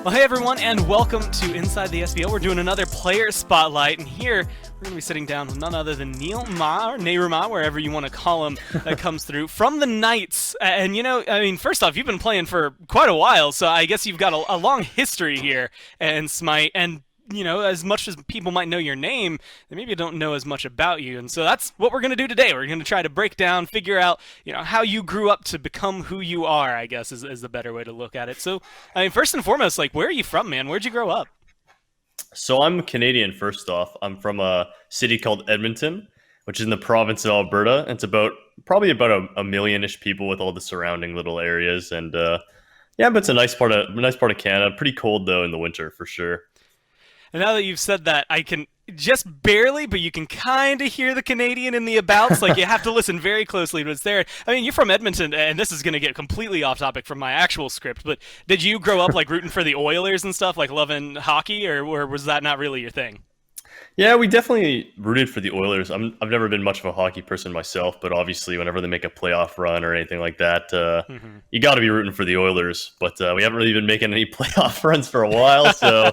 Well, hey everyone, and welcome to Inside the SPL. We're doing another player spotlight, and here we're going to be sitting down with none other than NeilMah, or NeilMah, wherever you want to call him, that comes through from the Knights. And first off, you've been playing for quite a while, so I guess you've got a long history here in Smite, and as much as people might know your name, they maybe don't know as much about you. And so that's what we're going to do today. We're going to try to break down, figure out, how you grew up to become who you are, I guess, is the better way to look at it. So, first and foremost, where are you from, man? Where'd you grow up? So I'm Canadian, first off. I'm from a city called Edmonton, which is in the province of Alberta. It's probably about a million-ish people with all the surrounding little areas. And yeah, but it's a nice part of Canada. Pretty cold, though, in the winter, for sure. And now that you've said that, I can just barely, but you can kind of hear the Canadian in the abouts. You have to listen very closely to what's there. You're from Edmonton, and this is going to get completely off topic from my actual script, but did you grow up, rooting for the Oilers and stuff, loving hockey, or was that not really your thing? Yeah, we definitely rooted for the Oilers. I've never been much of a hockey person myself, but obviously whenever they make a playoff run or anything like that, you got to be rooting for the Oilers. But we haven't really been making any playoff runs for a while, so...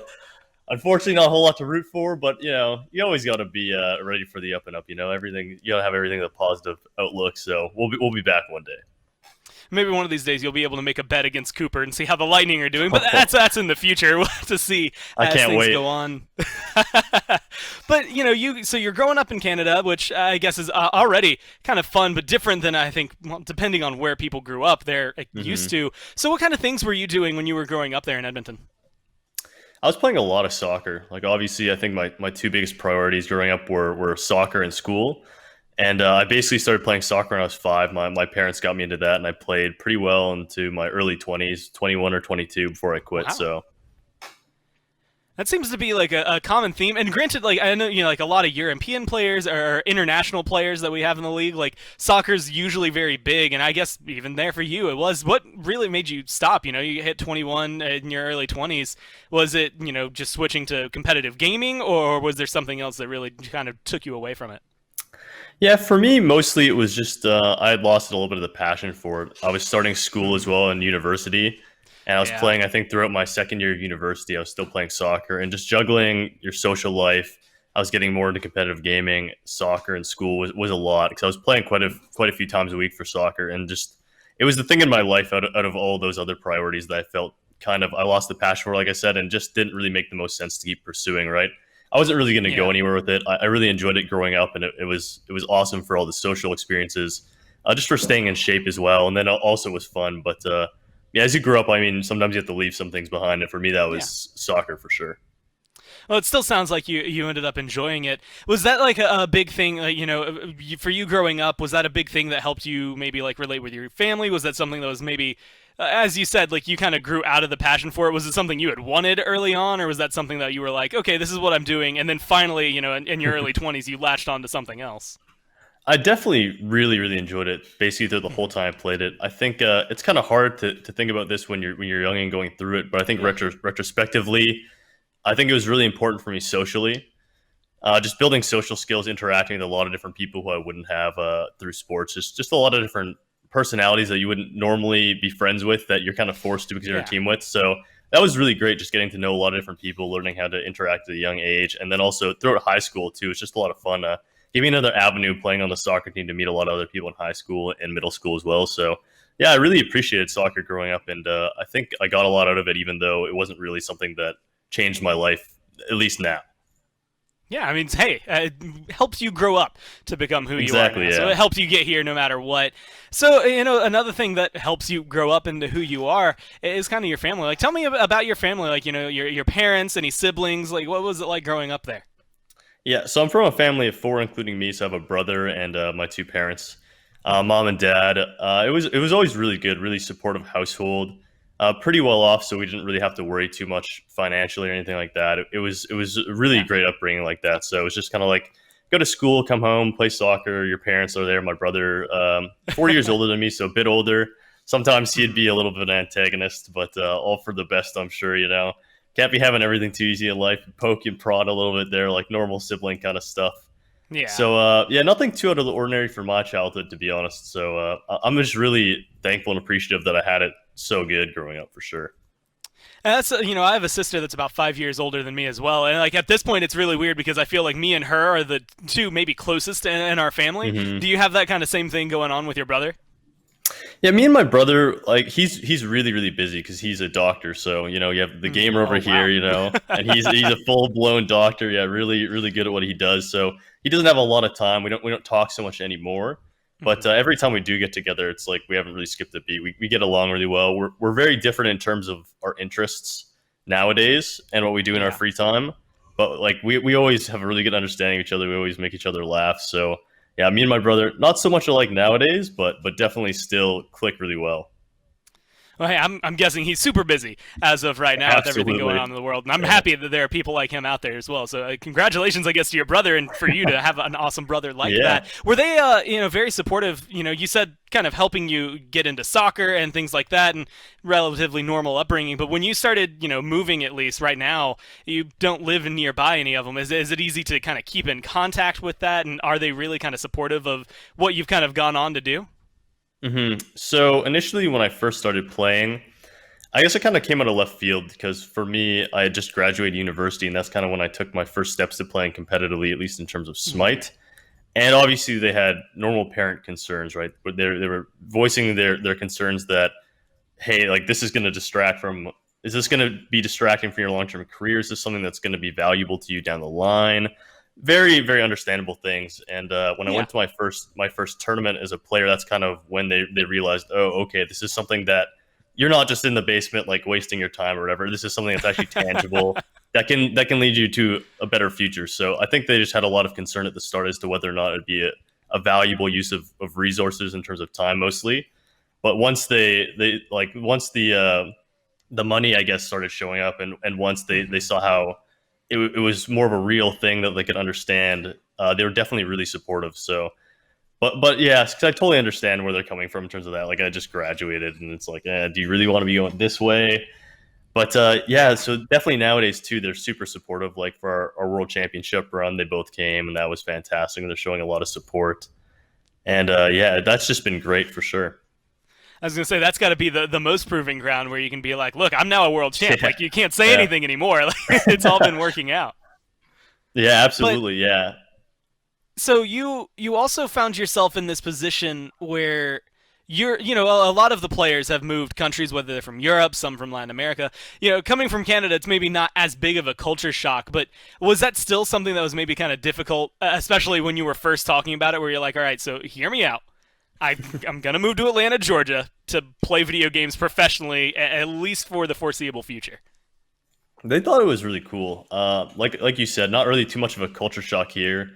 Unfortunately, not a whole lot to root for, but you always got to be ready for the up and up. Everything, you got to have everything with a positive outlook. So we'll be back one day. Maybe one of these days you'll be able to make a bet against Cooper and see how the Lightning are doing, but that's in the future. We'll have to see as things go on. But so you're growing up in Canada, which I guess is already kind of fun, but different than I think, depending on where people grew up, they're used to. So what kind of things were you doing when you were growing up there in Edmonton? I was playing a lot of soccer. Obviously, I think my two biggest priorities growing up were soccer and school. And I basically started playing soccer when I was 5. My parents got me into that, and I played pretty well into my early 20s, 21 or 22 before I quit. Wow. So that seems to be a common theme. And granted, I know, a lot of European players or international players that we have in the league, soccer's usually very big. And I guess even there for you, it was what really made you stop. You hit 21 in your early 20s. Was it, just switching to competitive gaming, or was there something else that really kind of took you away from it? yeah, for me, mostly it was just I had lost a little bit of the passion for it. I was starting school as well in university. And I was playing, I think, throughout my second year of university, I was still playing soccer and just juggling your social life. I was getting more into competitive gaming. Soccer and school was a lot because I was playing quite a few times a week for soccer. And just, it was the thing in my life out of all those other priorities that I felt I lost the passion for, like I said, and just didn't really make the most sense to keep pursuing, right? I wasn't really going to go anywhere with it. I really enjoyed it growing up, and it was awesome for all the social experiences, just for staying in shape as well. And then also it was fun, but yeah, as you grow up, sometimes you have to leave some things behind. And for me, that was soccer for sure. Well, it still sounds like you ended up enjoying it. Was that a big thing, for you growing up, was that a big thing that helped you maybe relate with your family? Was that something that was maybe, as you said, you kind of grew out of the passion for it? Was it something you had wanted early on, or was that something that you were like, okay, this is what I'm doing, and then finally, in your early 20s, you latched on to something else? I definitely really, really enjoyed it basically through the whole time I played it. I think it's kind of hard to think about this when you're young and going through it, but I think retrospectively, I think it was really important for me socially. Just building social skills, interacting with a lot of different people who I wouldn't have through sports. Just a lot of different personalities that you wouldn't normally be friends with that you're kind of forced to because you're in a team with. So that was really great, just getting to know a lot of different people, learning how to interact at a young age. And then also throughout high school, too, it's just a lot of fun. Gave me another avenue playing on the soccer team to meet a lot of other people in high school and middle school as well. So, yeah, I really appreciated soccer growing up, and I think I got a lot out of it, even though it wasn't really something that changed my life, at least now. Yeah, hey, it helps you grow up to become who you are now. Yeah. So it helps you get here no matter what. So, another thing that helps you grow up into who you are is kind of your family. Tell me about your family, your parents, any siblings. What was it like growing up there? Yeah, so I'm from a family of 4, including me. So I have a brother and my 2 parents, mom and dad. It was always really good, really supportive household. Pretty well off, so we didn't really have to worry too much financially or anything like that. It was a really great upbringing like that. So it was just kind of go to school, come home, play soccer. Your parents are there. My brother, 4 years older than me, so a bit older. Sometimes he'd be a little bit of an antagonist, but all for the best, I'm sure. Can't be having everything too easy in life. Poke and prod a little bit there, like normal sibling kind of stuff. Yeah. So, nothing too out of the ordinary for my childhood, to be honest. So I'm just really thankful and appreciative that I had it so good growing up, for sure. And that's I have a sister that's about 5 years older than me as well, and like at this point, it's really weird because I feel like me and her are the two maybe closest in our family. Hmm. Do you have that kind of same thing going on with your brother? Yeah, me and my brother, like he's really really busy because he's a doctor. So you have the gamer over Oh here, wow. and he's a full blown doctor. Yeah, really really good at what he does. So he doesn't have a lot of time. We don't talk so much anymore. But Mhm. every time we do get together, it's like we haven't really skipped a beat. We get along really well. We're very different in terms of our interests nowadays and what we do in our Yeah. free time. But like we always have a really good understanding of each other. We always make each other laugh. So yeah, me and my brother, not so much alike nowadays, but definitely still click really well. Well, hey, I'm guessing he's super busy as of right now with everything going Absolutely. on in the world, and I'm Yeah. happy that there are people like him out there as well. So, congratulations, I guess, to your brother and for you to have an awesome brother like Yeah. that. Were they, very supportive? You said kind of helping you get into soccer and things like that, and relatively normal upbringing. But when you started, moving at least right now, you don't live nearby any of them. Is it easy to kind of keep in contact with that? And are they really kind of supportive of what you've kind of gone on to do? So initially, when I first started playing, I guess it kind of came out of left field because for me, I had just graduated university, and that's kind of when I took my first steps to playing competitively, at least in terms of Hmm. Smite. And obviously, they had normal parent concerns, right? But they were voicing their concerns that, hey, like this is going to distract from. Is this going to be distracting from your long term career? Is this something that's going to be valuable to you down the line? Very very understandable things. And when I Yeah. went to my first tournament as a player, that's kind of when they realized, oh, okay, this is something that you're not just in the basement like wasting your time or whatever. This is something that's actually tangible that can lead you to a better future. So I think they just had a lot of concern at the start as to whether or not it'd be a valuable use of resources in terms of time mostly. But once once the money I guess started showing up, and once they Hmm. saw how it was more of a real thing that they could understand, they were definitely really supportive. So but yeah, 'cause I totally understand where they're coming from in terms of that. Like I just graduated, and it's like, do you really want to be going this way? But yeah, so definitely nowadays too, they're super supportive. Like for our world championship run, they both came, and that was fantastic. And they're showing a lot of support, and yeah, that's just been great for sure. I was gonna say that's got to be the most proving ground where you can be like, look, I'm now a world champ. Yeah, Like you can't say yeah, anything anymore. Like it's all been working out. yeah, But absolutely, yeah. so you also found yourself in this position where a lot of the players have moved countries, whether they're from Europe, some from Latin America. Coming from Canada, it's maybe not as big of a culture shock, but was that still something that was maybe kind of difficult, especially when you were first talking about it, where you're like, all right, so hear me out. I'm gonna move to Atlanta, Georgia, to play video games professionally, at least for the foreseeable future. They thought it was really cool. Like you said, not really too much of a culture shock here.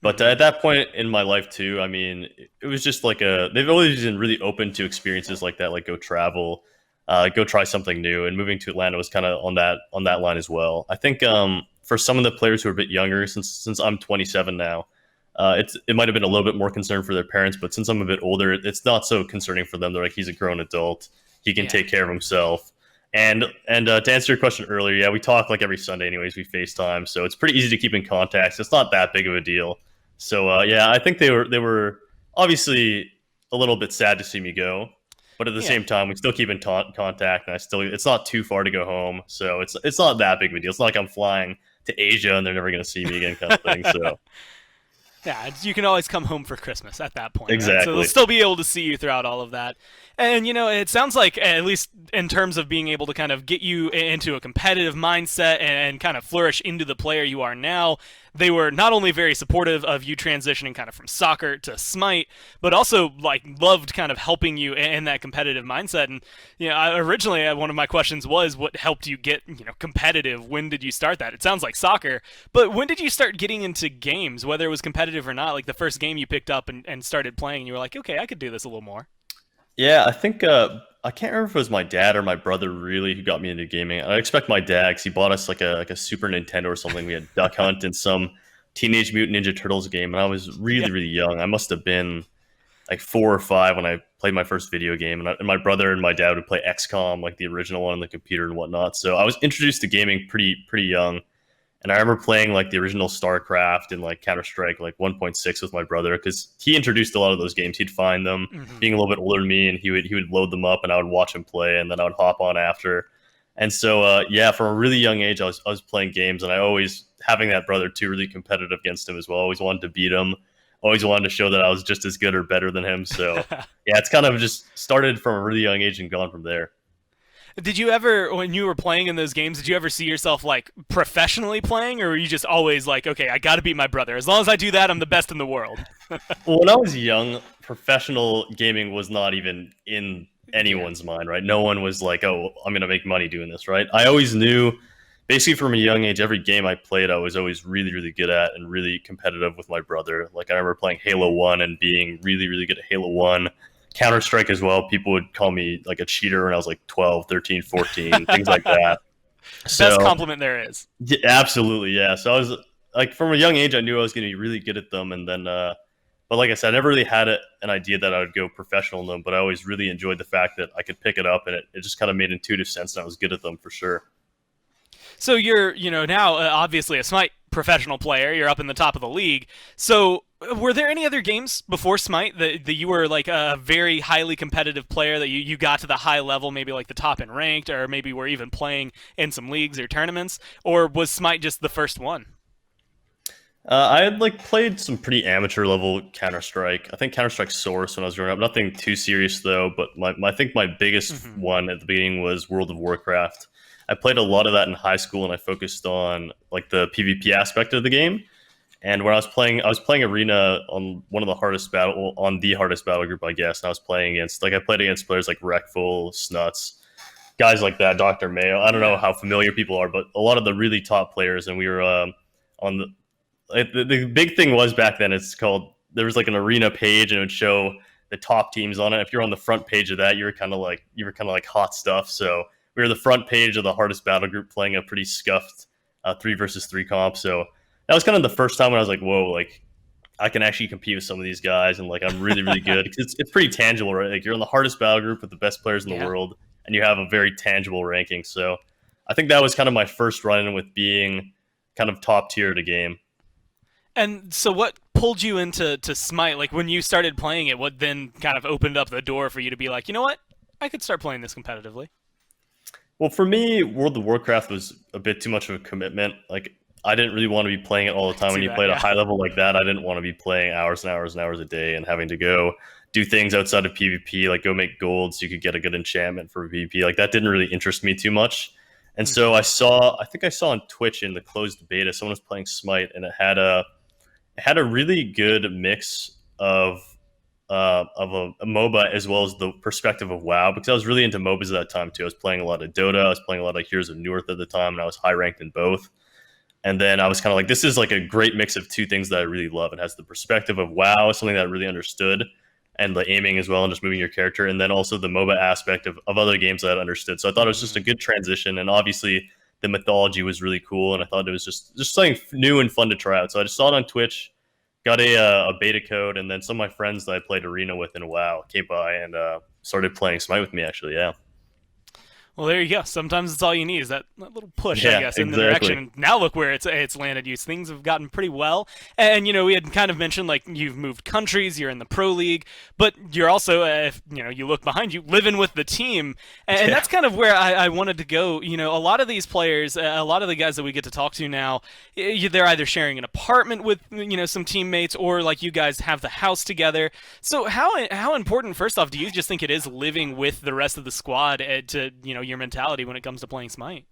But Hmm. at that point in my life too, I mean, it was just like they've always been really open to experiences like that, like go travel, go try something new. And moving to Atlanta was kind of on that line as well. I think for some of the players who are a bit younger, since I'm 27 now, it might have been a little bit more concern for their parents. But since I'm a bit older, it's not so concerning for them. They're like, he's a grown adult, he can Yeah. take care of himself. And to answer your question earlier, yeah, we talk like every Sunday, anyways. We FaceTime, so it's pretty easy to keep in contact. So it's not that big of a deal. So yeah, I think they were obviously a little bit sad to see me go, but at the Yeah. same time, we still keep in contact, and it's not too far to go home, so it's not that big of a deal. It's not like I'm flying to Asia and they're never going to see me again, kind of thing. So Yeah, you can always come home for Christmas at that point, right? So they'll exactly. still be able to see you throughout all of that. And it sounds like at least in terms of being able to kind of get you into a competitive mindset and kind of flourish into the player you are now, they were not only very supportive of you transitioning kind of from soccer to Smite, but also like loved kind of helping you in that competitive mindset. And originally one of my questions was what helped you get competitive. When did you start that? It sounds like soccer, but when did you start getting into games, whether it was competitive or not? Like the first game you picked up and started playing, and you were like, okay, I could do this a little more. Yeah, I think I can't remember if it was my dad or my brother really who got me into gaming. I expect my dad because he bought us like a Super Nintendo or something. We had Duck Hunt and some Teenage Mutant Ninja Turtles game, and I was Yeah. really really young. I must have been like 4 or 5 when I played my first video game, and my brother and my dad would play XCOM, like the original one on the computer and whatnot. So I was introduced to gaming pretty young, and I remember playing like the original StarCraft and like Counter Strike like 1.6 with my brother because he introduced a lot of those games. He'd find them, Hmm. being a little bit older than me, and he would load them up, and I would watch him play, and then I would hop on after. And so, yeah, from a really young age, I was playing games, and I always having that brother too, really competitive against him as well. Always wanted to beat him. Always wanted to show that I was just as good or better than him. So, yeah, it's kind of just started from a really young age and gone from there. Did you ever, when you were playing in those games, did you ever see yourself like professionally playing, or were you just always like, okay, I got to beat my brother. As long as I do that, I'm the best in the world. Well, when I was young, professional gaming was not even in Yeah. anyone's mind, right? No one was like, "Oh, I'm going to make money doing this," right? I always knew, basically from a young age, every game I played, I was always really, really good at and really competitive with my brother. Like I remember playing Halo One and being really, really good at Halo One. Counter Strike as well. People would call me like a cheater when I was like 12, 13, 14, things like that. Best So, compliment there is. yeah, absolutely, yeah. So I was like, from a young age, I knew I was going to be really good at them, and then, but like I said, I never really had an idea that I would go professional in them. But I always really enjoyed the fact that I could pick it up, and it just kind of made intuitive sense, and I was good at them for sure. So you're, now obviously a Smite professional player. You're up in the top of the league. So were there any other games before Smite that you were like a very highly competitive player that you got to the high level, maybe like the top in ranked, or maybe were even playing in some leagues or tournaments? Or was Smite just the first one? I had like played some pretty amateur level Counter Strike. I think Counter Strike Source when I was growing up. Nothing too serious though. But I think my biggest Hmm. one at the beginning was World of Warcraft. I played a lot of that in high school, and I focused on like the PvP aspect of the game. And when I was playing Arena on the hardest battle group, I guess. And I was playing against I played against players like Reckful, Snuts, guys like that, Doctor Mayo. I don't know Yeah. how familiar people are, but a lot of the really top players, and we were on the big thing was back then. It's called there was like an arena page, and it would show the top teams on it. If you're on the front page of that, you were kind of like hot stuff. So we were the front page of the hardest battle group, playing a pretty scuffed 3 versus 3 comp. So that was kind of the first time when I was like, whoa, like I can actually compete with some of these guys, and like I'm really really good. 'Cause it's pretty tangible, right? Like you're in the hardest battle group with the best players in the Yeah. world, and you have a very tangible ranking. So I think that was kind of my first run in with being kind of top tier at a game. And so, what pulled you into Smite? Like when you started playing it, what then kind of opened up the door for you to be like, you know what, I could start playing this competitively? Well, for me, World of Warcraft was a bit too much of a commitment. Like, I didn't really want to be playing it all the I could time. When see you that. play at a Yeah. high level like that, I didn't want to be playing hours and hours and hours a day and having to go do things outside of PvP, like go make gold so you could get a good enchantment for PvP. Like, that didn't really interest me too much. And so Hmm. I think I saw on Twitch in the closed beta, someone was playing Smite, and it had a really good mix of a MOBA as well as the perspective of WoW, because I was really into MOBAs at that time too. I was playing a lot of Dota, I was playing a lot of Heroes of Newerth at the time, and I was high ranked in both. And then I was kind of like, this is like a great mix of two things that I really love. It has the perspective of WoW, something that I really understood, and the aiming as well, and just moving your character, and then also the MOBA aspect of other games that I understood. So I thought it was just a Hmm. good transition, and obviously the mythology was really cool, and I thought it was just something new and fun to try out. So I just saw it on Twitch, got a beta code, and then some of my friends that I played Arena with in WoW came by and started playing Smite with me. Actually, yeah, Well, there you go. Sometimes it's all you need is that little push, I yeah, guess, in the direction. exactly. And now look where it's landed you. Things have gotten pretty well. And we had kind of mentioned like you've moved countries, you're in the pro league, but you're also, if you look behind you, living with the team, and Yeah, that's kind of where I wanted to go. A lot of these players, a lot of the guys that we get to talk to now, they're either sharing an apartment with some teammates, or like you guys have the house together. So how important, first off, do you just think it is living with the rest of the squad to your mentality when it comes to playing Smite?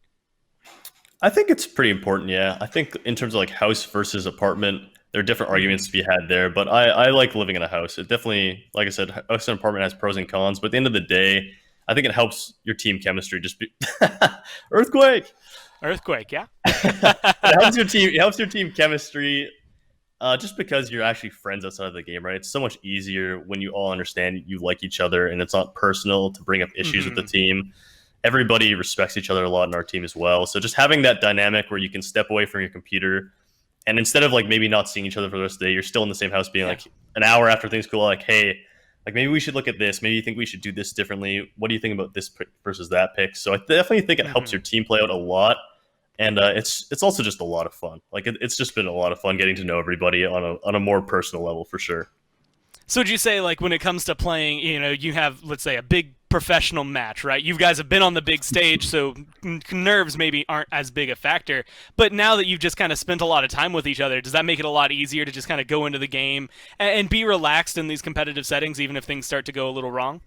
I think it's pretty important. Yeah, I think in terms of like house versus apartment, there are different Hmm. arguments to be had there. But I like living in a house. It definitely, like I said, house and apartment has pros and cons. But at the end of the day, I think it helps your team chemistry. Just be earthquake. Earthquake, yeah. It helps your team. It helps your team chemistry. Just because you're actually friends outside of the game, right? It's so much easier when you all understand you like each other, and it's not personal to bring up issues with the Hmm. team. Everybody respects each other a lot in our team as well. So just having that dynamic where you can step away from your computer, and instead of like maybe not seeing each other for the rest of the day, you're still in the same house, being Yeah. like an hour after things cool, like, hey, like maybe we should look at this. Maybe you think we should do this differently. What do you think about this pick versus that pick? So I definitely think it helps Hmm. your team play out a lot, and it's also just a lot of fun. Like it's just been a lot of fun getting to know everybody on a more personal level for sure. So would you say, like, when it comes to playing, you have, let's say, a big professional match, right? You guys have been on the big stage, so nerves maybe aren't as big a factor. But now that you've just kind of spent a lot of time with each other, does that make it a lot easier to just kind of go into the game and be relaxed in these competitive settings, even if things start to go a little wrong?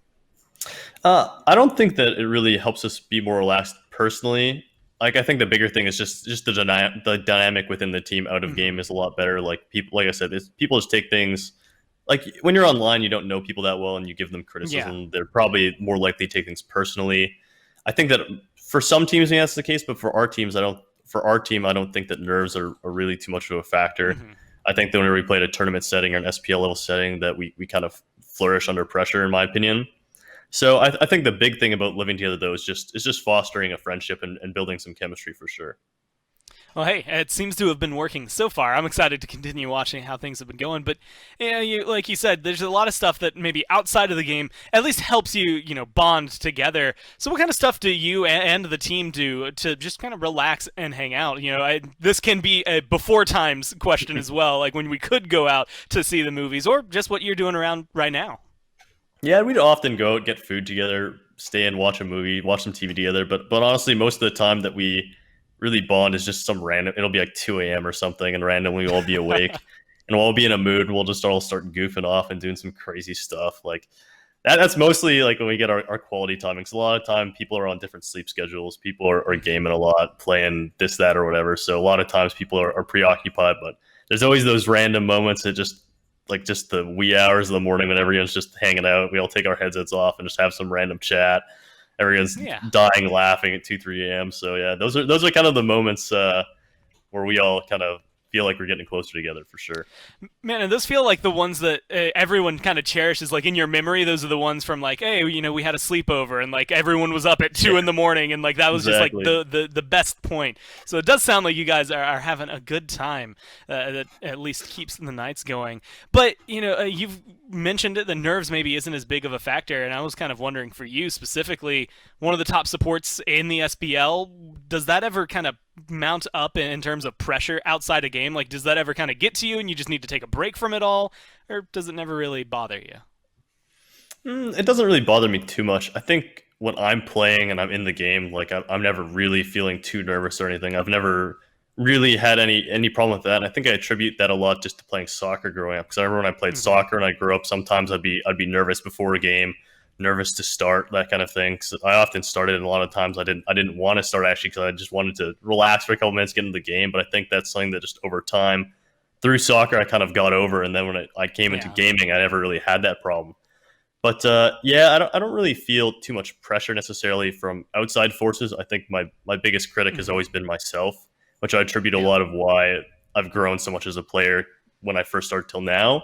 I don't think that it really helps us be more relaxed personally. Like I think the bigger thing is just the dynamic within the team out of game is a lot better. Like people, like I said, people just take things like when you're online, you don't know people that well, and you give them criticism. Yeah. They're probably more likely to take things personally. I think that for some teams, yeah, that's the case, but for our teams, I don't. For our team, I don't think that nerves are really too much of a factor. Hmm. I think that whenever we played a tournament setting or an SPL level setting, that we kind of flourish under pressure, in my opinion. So I think the big thing about living together though is just fostering a friendship and building some chemistry for sure. Well, hey, it seems to have been working so far. I'm excited to continue watching how things have been going. But like you said, there's a lot of stuff that maybe outside of the game at least helps you, bond together. So, what kind of stuff do you and the team do to just kind of relax and hang out? This can be a before times question as well, like when we could go out to see the movies, or just what you're doing around right now. Yeah, we'd often go get food together, stay and watch a movie, watch some TV together. But honestly, most of the time that we really bond is just some random. It'll be like 2 a.m. or something, and randomly we'll all be awake, and we'll all be in a mood, and we'll just all start goofing off and doing some crazy stuff. Like that's mostly like when we get our quality timings. A lot of time people are on different sleep schedules. People are gaming a lot, playing this, that, or whatever. So a lot of times people are preoccupied, but there's always those random moments that just the wee hours of the morning when everyone's just hanging out. We all take our headsets off and just have some random chat. Everyone's Yeah. dying laughing at 2, 3 a.m. So yeah, those are kind of the moments where we all kind of feel like we're getting closer together for sure. Man, and those feel like the ones that everyone kind of cherishes. Like in your memory, those are the ones from like, hey, we had a sleepover and like everyone was up at 2 in the morning, and like that was Exactly. just like the best point. So it does sound like you guys are having a good time. That at least keeps the nights going. But you've mentioned it. The nerves maybe isn't as big of a factor, and I was kind of wondering for you specifically, one of the top supports in the SPL. Does that ever kind of mount up in terms of pressure outside a game? Like, does that ever kind of get to you and you just need to take a break from it all? Or does it never really bother you? It doesn't really bother me too much. I think when I'm playing and I'm in the game, like I'm never really feeling too nervous or anything. I've never really had any problem with that. And I think I attribute that a lot just to playing soccer growing up. Because I remember when I played soccer and I grew up, sometimes I'd be nervous before a game, nervous to start, that kind of thing. So I often started, and a lot of times I didn't want to start actually because I just wanted to relax for a couple minutes, get into the game. But I think that's something that just over time through soccer I kind of got over, and then when I came into gaming, I never really had that problem. But yeah, I don't really feel too much pressure necessarily from outside forces. I think my biggest critic has always been myself, which I attribute a lot of why I've grown so much as a player when I first started till now.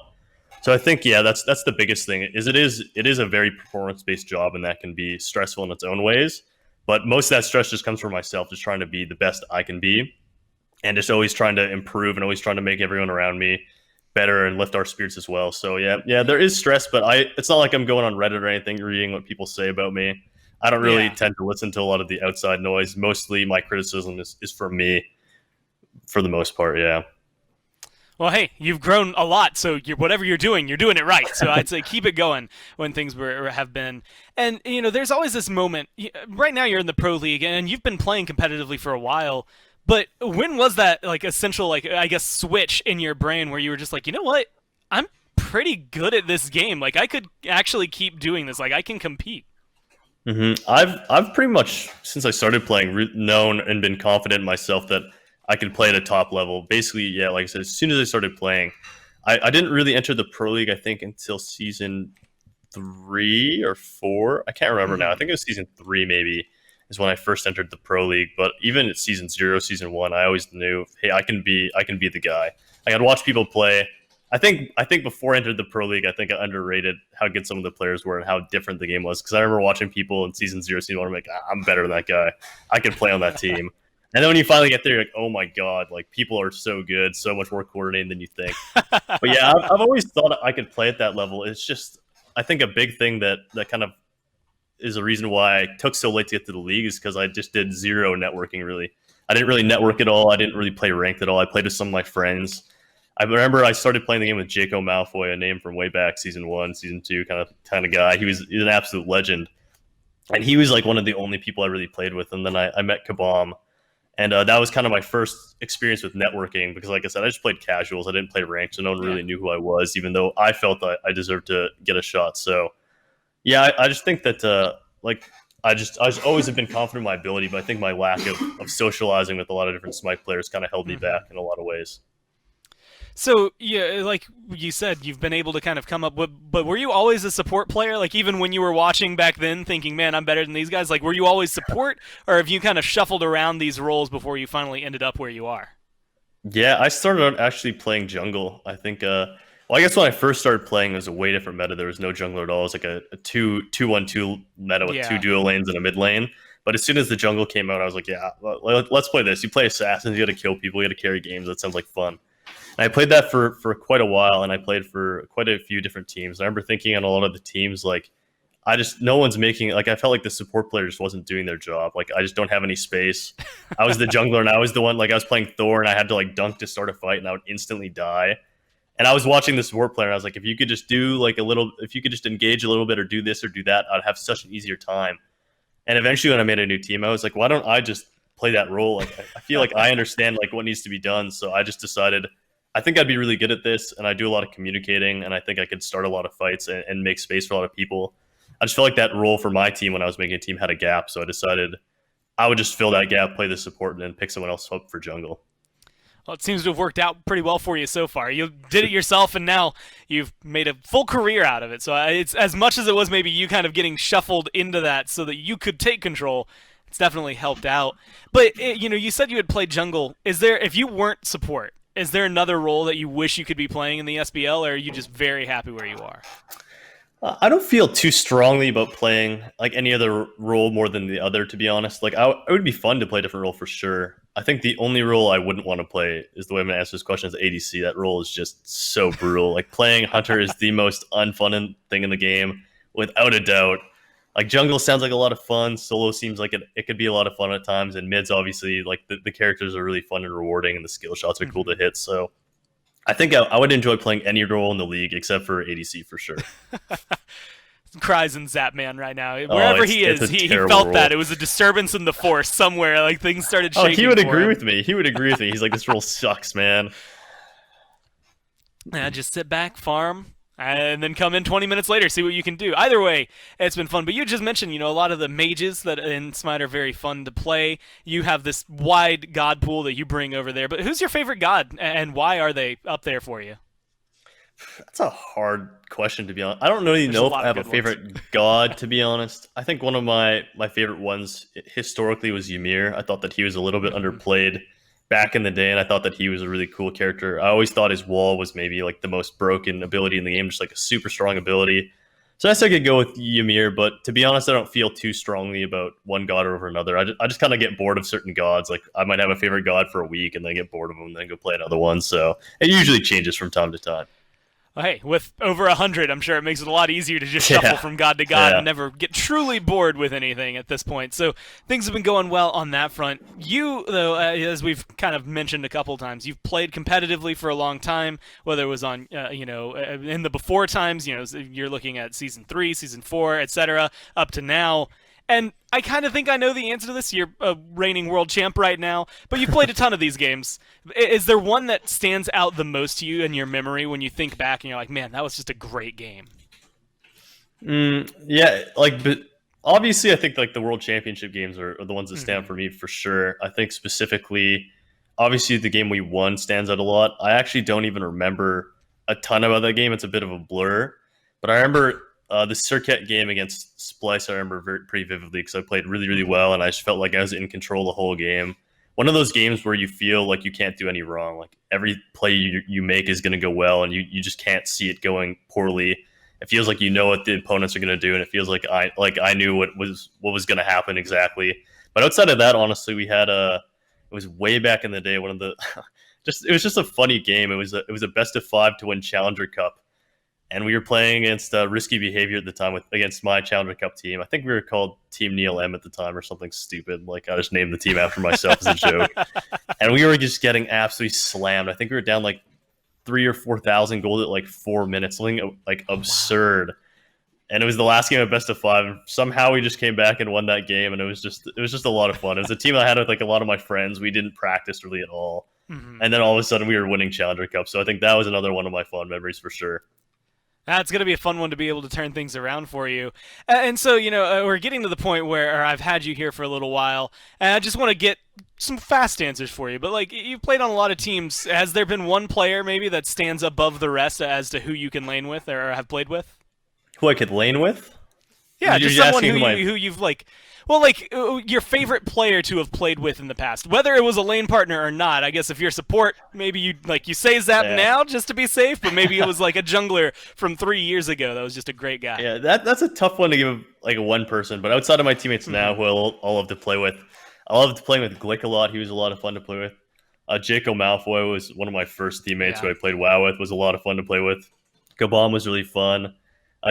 So I think that's the biggest thing. It is a very performance based job, and that can be stressful in its own ways. But most of that stress just comes from myself, just trying to be the best I can be, and just always trying to improve and always trying to make everyone around me better and lift our spirits as well. So yeah, there is stress, but it's not like I'm going on Reddit or anything reading what people say about me. I don't really tend to listen to a lot of the outside noise. Mostly my criticism is from me for the most part, yeah. Well, hey, you've grown a lot, so whatever you're doing it right. So I'd say keep it going when things have been. And, there's always this moment. Right now you're in the Pro League, and you've been playing competitively for a while. But when was that, like, essential, like, I guess, switch in your brain where you were just like, you know what? I'm pretty good at this game. Like, I could actually keep doing this. Like, I can compete. I've pretty much, since I started playing, known and been confident in myself that I could play at a top level. Basically, yeah, like I said, as soon as I started playing, I didn't really enter the Pro League, I think, until season 3 or 4. I can't remember now. I think it was season 3 maybe is when I first entered the Pro League. But even at season 0, season 1, I always knew, hey, I can be the guy. Like, I'd watch people play. I think before I entered the Pro League, I think I underrated how good some of the players were and how different the game was. Because I remember watching people in season 0, season 1, I'm like, I'm better than that guy. I can play on that team. And then when you finally get there, you're like, oh my God, like people are so good, so much more coordinated than you think. But yeah, I've always thought I could play at that level. It's just, I think a big thing that kind of is a reason why I took so late to get to the league is because I just did zero networking really. I didn't really network at all. I didn't really play ranked at all. I played with some of my friends. I remember I started playing the game with Jaco Malfoy, a name from way back, season 1, season 2 kind of guy. He was an absolute legend. and he was like one of the only people I really played with. And then I met Kabam, and that was kind of my first experience with networking because, like I said, I just played casuals. I didn't play ranked, so no one Yeah. really knew who I was, even though I felt that I deserved to get a shot. So yeah, I just think that like I just always have been confident in my ability, but I think my lack of socializing with a lot of different Smite players kind of held me Mhm. back in a lot of ways. So yeah, like you said, you've been able to kind of come up with. But were you always a support player? Like even when you were watching back then, thinking, "Man, I'm better than these guys." Like, were you always support, or have you kind of shuffled around these roles before you finally ended up where you are? Yeah, I started out actually playing jungle. I think well, I guess when I first started playing, it was a way different meta. There was no jungler at all. It was like a 2-1-2 meta with two Yeah. duo lanes and a mid lane. But as soon as the jungle came out, I was like, yeah, let's play this. You play assassins, you got to kill people, you got to carry games. That sounds like fun. And I played that for quite a while, and I played for quite a few different teams. I remember thinking on a lot of the teams, like, I just no one's making like I felt like the support player just wasn't doing their job. Like I just don't have any space. I was the jungler and I was the one like I was playing Thor and I had to like dunk to start a fight and I would instantly die. And I was watching the support player and I was like, if you could just do like a little, if you could just engage a little bit or do this or do that, I'd have such an easier time. And eventually, when I made a new team, I was like, why don't I just play that role? Like I feel like I understand like what needs to be done. So I just decided I think I'd be really good at this, and I do a lot of communicating, and I think I could start a lot of fights and make space for a lot of people. I just felt like that role for my team when I was making a team had a gap, so I decided I would just fill that gap, play the support, and then pick someone else up for jungle. Well, it seems to have worked out pretty well for you so far. You did it yourself, and now you've made a full career out of it. So it's as much as it was maybe you kind of getting shuffled into that so that you could take control. It's definitely helped out. But you said you had played jungle. Is there, if you weren't support, is there another role that you wish you could be playing in the SPL, or are you just very happy where you are? I don't feel too strongly about playing like any other role more than the other, to be honest. Like, it would be fun to play a different role for sure. I think the only role I wouldn't want to play is the way I'm going to answer this question is ADC. That role is just so brutal. Like, playing Hunter is the most unfun thing in the game, without a doubt. Like, jungle sounds like a lot of fun. Solo seems like it could be a lot of fun at times. And mids, obviously, like, the characters are really fun and rewarding, and the skill shots are cool to hit. So I think I would enjoy playing any role in the league except for ADC for sure. Cries in Zapman right now. Oh, Wherever he it's is, a he terrible felt role. that. It was a disturbance in the force somewhere. Like things started Oh, shaking. he would for agree him. with me. He would agree with me. He's like, this role sucks, man. Yeah, just sit back, farm, and then come in 20 minutes later, see what you can do. Either way, it's been fun. But you just mentioned, a lot of the mages that in Smite are very fun to play. You have this wide god pool that you bring over there. But who's your favorite god, and why are they up there for you? That's a hard question, to be honest. I don't really There's a know if lot I of have a good ones. favorite god, to be honest. I think one of my favorite ones historically was Ymir. I thought that he was a little bit Mhm. underplayed back in the day, and I thought that he was a really cool character. I always thought his wall was maybe like the most broken ability in the game, just like a super strong ability. So I guess I could go with Ymir, but to be honest, I don't feel too strongly about one god over another. I just kind of get bored of certain gods. Like I might have a favorite god for a week and then get bored of them and then go play another one. So it usually changes from time to time. Well, hey, with over 100, I'm sure it makes it a lot easier to just shuffle Yeah. from god to god Yeah. and never get truly bored with anything at this point. So things have been going well on that front. You, though, as we've kind of mentioned a couple times, you've played competitively for a long time, whether it was on, in the before times, you're looking at season 3, season 4, etc., up to now. And I kind of think I know the answer to this. You're a reigning world champ right now, but you've played a ton of these games. Is there one that stands out the most to you in your memory when you think back and you're like, man, that was just a great game? Yeah, like, but obviously, I think like the World Championship games are the ones that stand out Hmm. for me for sure. I think specifically, obviously, the game we won stands out a lot. I actually don't even remember a ton about that game. It's a bit of a blur, but I remember the Circuit game against Splice. I remember pretty vividly because I played really, really Hmm. well, and I just felt like I was in control the whole game. One of those games where you feel like you can't do any wrong. Like every play you make is going to go well, and you just can't see it going poorly. It feels like you know what the opponents are going to do, and it feels like I knew what was going to happen exactly. But outside of that, honestly, we had a it was way back in the day. One of the just it was just a funny game. It was a best of 5 to win Challenger Cup, and we were playing against Risky Behavior at the time with against my Challenger Cup team. I think we were called Team NeilMah at the time or something stupid. Like I just named the team after myself as a joke, and we were just getting absolutely slammed. I think we were down like 3 or 4,000 gold at like 4 minutes, something like Oh, wow. absurd. and it was the last game of best of 5. And somehow we just came back and won that game, and it was just a lot of fun. It was a team I had with like a lot of my friends. We didn't practice really at all, and then all of a sudden we were winning Challenger Cup. So I think that was another one of my fond memories for sure. That's going to be a fun one to be able to turn things around for you. And so, we're getting to the point where I've had you here for a little while, and I just want to get some fast answers for you. But, like, you've played on a lot of teams. Has there been one player maybe that stands above the rest as to who you can lane with or have played with? Who I could lane with? Yeah, just someone who you've, like... Well, like, your favorite player to have played with in the past, whether it was a lane partner or not. I guess if you're support, maybe you say Zap now just to be safe, but maybe it was like a jungler from 3 years ago that was just a great guy. Yeah, that's a tough one to give like a one person, but outside of my teammates now, who I'll love to play with, I loved playing with Glick a lot. He was a lot of fun to play with. Jacob Malfoy was one of my first teammates who I played WoW with, was a lot of fun to play with. Gabon was really fun.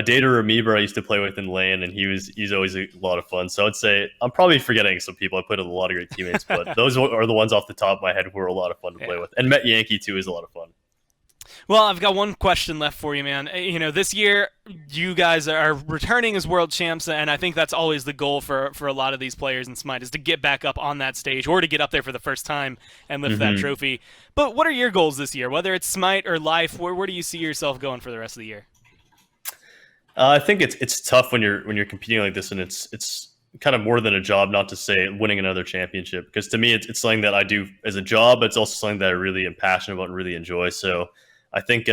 Data Ramiber I used to play with in lane, and he's always a lot of fun. So I'd say I'm probably forgetting some people. I played with a lot of great teammates, but those are the ones off the top of my head who were a lot of fun to play with. And Met Yankee too is a lot of fun. Well, I've got one question left for you, man. This year you guys are returning as world champs, and I think that's always the goal for a lot of these players in Smite is to get back up on that stage or to get up there for the first time and lift that trophy. But what are your goals this year? Whether it's Smite or Life, where do you see yourself going for the rest of the year? I think it's tough when you're competing like this, and it's kind of more than a job, not to say winning another championship. Because to me, it's something that I do as a job, but it's also something that I really am passionate about and really enjoy. So I think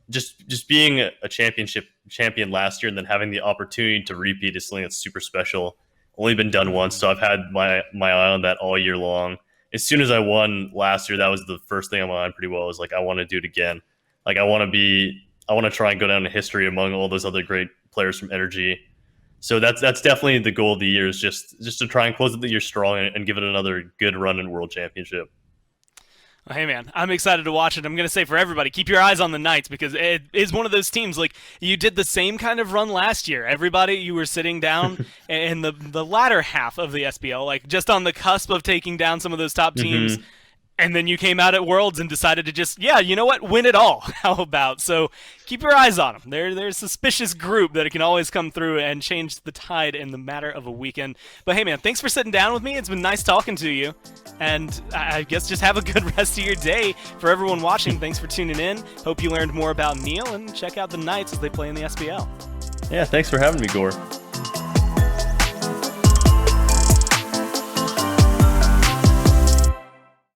just being a championship champion last year and then having the opportunity to repeat is something that's super special. Only been done once, so I've had my eye on that all year long. As soon as I won last year, that was the first thing on my mind pretty well. Was like, I want to do it again. Like I want to try and go down in history among all those other great players from Energy. So that's definitely the goal of the year, is just to try and close the year strong and give it another good run in World Championship. Well, hey, man, I'm excited to watch it. I'm going to say for everybody, keep your eyes on the Knights, because it is one of those teams. Like, you did the same kind of run last year. Everybody, you were sitting down in the latter half of the SPL, like just on the cusp of taking down some of those top teams. And then you came out at Worlds and decided to just, you know what, win it all. How about? So keep your eyes on them. They're a suspicious group that it can always come through and change the tide in the matter of a weekend. But hey, man, thanks for sitting down with me. It's been nice talking to you. And I guess just have a good rest of your day. For everyone watching, thanks for tuning in. Hope you learned more about Neil, and check out the Knights as they play in the SPL. Yeah, thanks for having me, Gore.